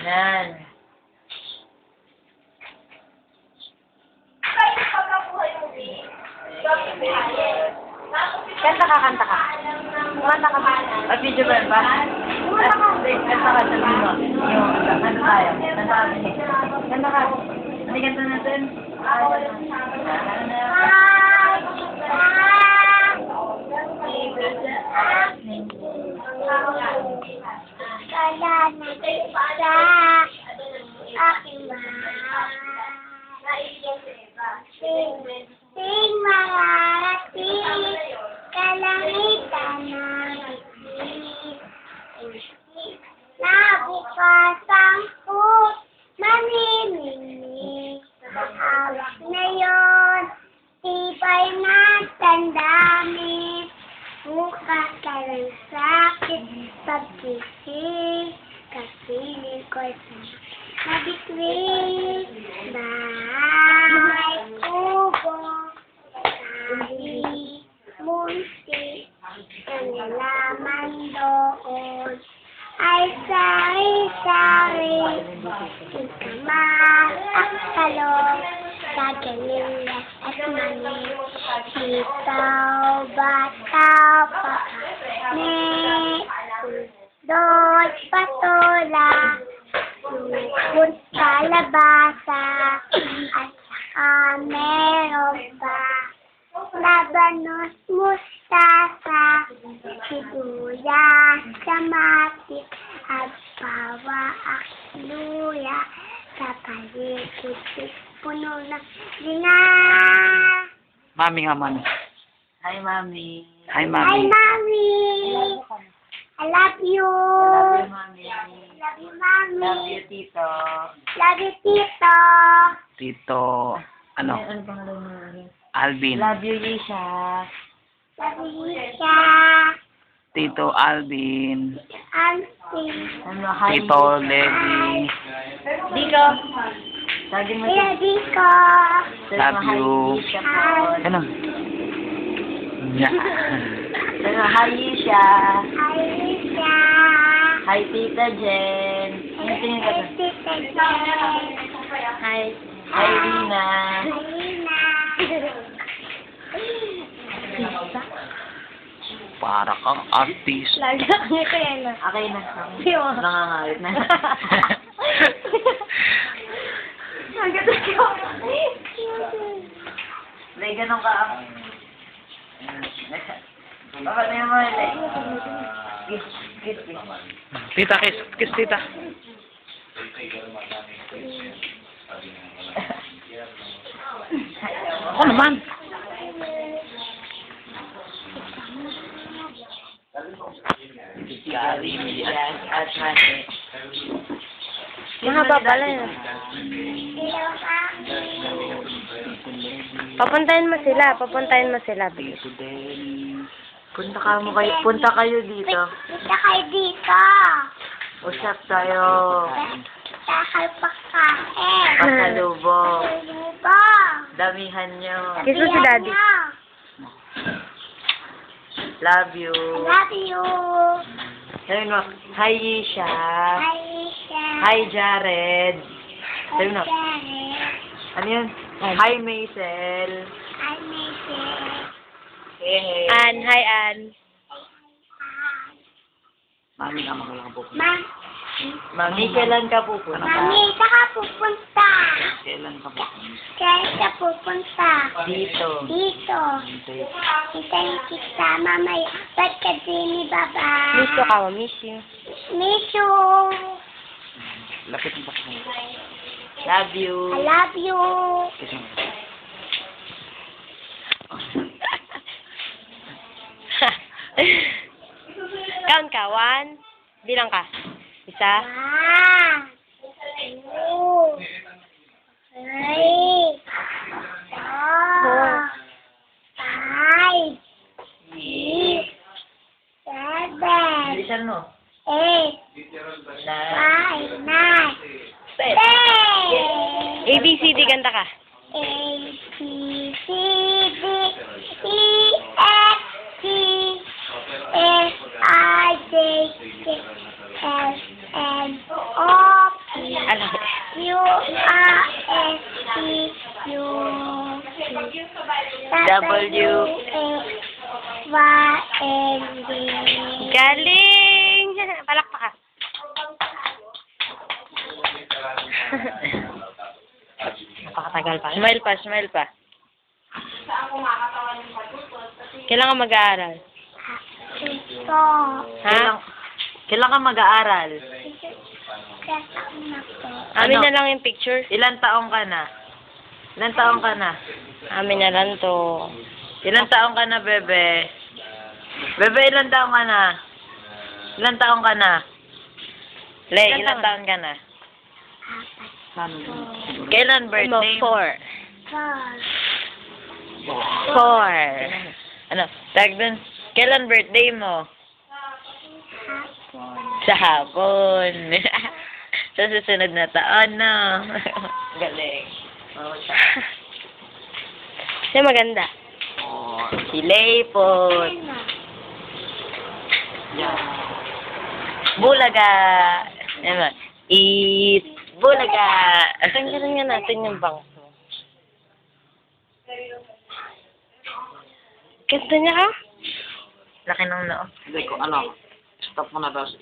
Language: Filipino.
Yan. Kanta ka. Kumanta ka ba? At video ba ba? Kumanta ka. Kanta ka, sabi mo. Kanta tayo. Kanta ka. Hindi kanta natin. Kaya na sa aking sing mararating kalangitan ng nabukasan ko manimini hawak ngayon tibay na tandami mukha ka ng sakit pagkising kasilin ko'y nabitwing bahay kubo kahit munti ang nalaman doon ay sari-sari ikamal at talong kagalingas at mani sitaw bataw pakane doon patola sukot kalabasa at saka meron pa labanos mustasa sibuyas kamatis at bawa at luya sa paligid puno ng linga. Mami nga man. Hi, Mami. Hi, Hi, Mami. Mami. I love you. Love you, Mami. Love you, Mami. Love you, Tito. Love you, Tito. Tito, ano? Ano pangalan mo? Alvin. Love you, Yisha. Love you, Lisa. Tito Alvin. Auntie. Ano, hi. Tito Levi. Diko. Lagi mo Kuya Diko. Love you. Yisha po. Ano? Yeah. Ano, hi, Yisha. Hi, Lisa. Hi, Tita Jen. Ano tingin ka Hi, doon? Tita Jen. Hi. Hi, Rina. Hi, Lina. Para kang artist. Lagi ako kaya na. Okay na. Siyo. Nangangalit na. Agad ako. May ganun ka. Baka na yung mga like. Kiss. Tita, kiss tita. Ako naman. Yes, at mani. Mahaba pala yun. Hello, Mami. Papuntahin mo sila. Punta kayo dito. Punta kayo dito. Usap tayo. Takal pagkain. Pasalubong. Lubo. Damihan nyo. Kiss mo si Daddy. Love you. Love you. Sabi mo, hi Yisha. Hi, Lisa. Hi Jared. Sabi mo, Jared. ano yun? Hi Maisel. Hi, Maisel. Hey. Hi, Ann. Mami nga magalang po. Mami, kailan ka pupunta? Mami, saka pupunta. Kailan ka po? Kaya ka pupunta. Dito. Dito. Hintayin kita mamaya. Ba't ka din ni Baba? Miss you ka, miss you. Miss you. Lapit mo pa sa kanya. Love you. I love you. Kiss mo. Count ka, 1. Bilang ka. 1. 1, 2, 3, 4, 5, 6, 7, Bilisan mo. 8, 5, 9, 10. ABCD, ganda ka. A, B, C, D, E, F, G, H, I, J, K, L, M, O, P, Galing. Galing! Palakpak ka. Napakatagal pa. Smile pa, smile pa. Kailangan mag-aaral. Ito. Ha? Kailan ka mag-aaral? Kasama na po. Amin Ano? na lang yung picture. Ilan taong ka na? Ilan taong ka na? Amin na lang to. Ilan taong ka na, bebe? Bebe, ilan taong ka na? Ilan taong ka na? Le, Ilan ilan taon? taon ka na? Apat. Kailan birthday mo? 4. Four. 4. Ano? Tag dun. Kailan birthday mo? Hapon. Sa hapon. Sa susunod na taon, no? Galing. Oh, siya. Siya maganda. Oh, si Laypot. Ano? Bulaga. Ano? Eat. Bulaga. Tanggalin nga natin yung bangs mo. Ganda niya ka? Laki ng noo. Hindi ko, ano, stop mo na tapos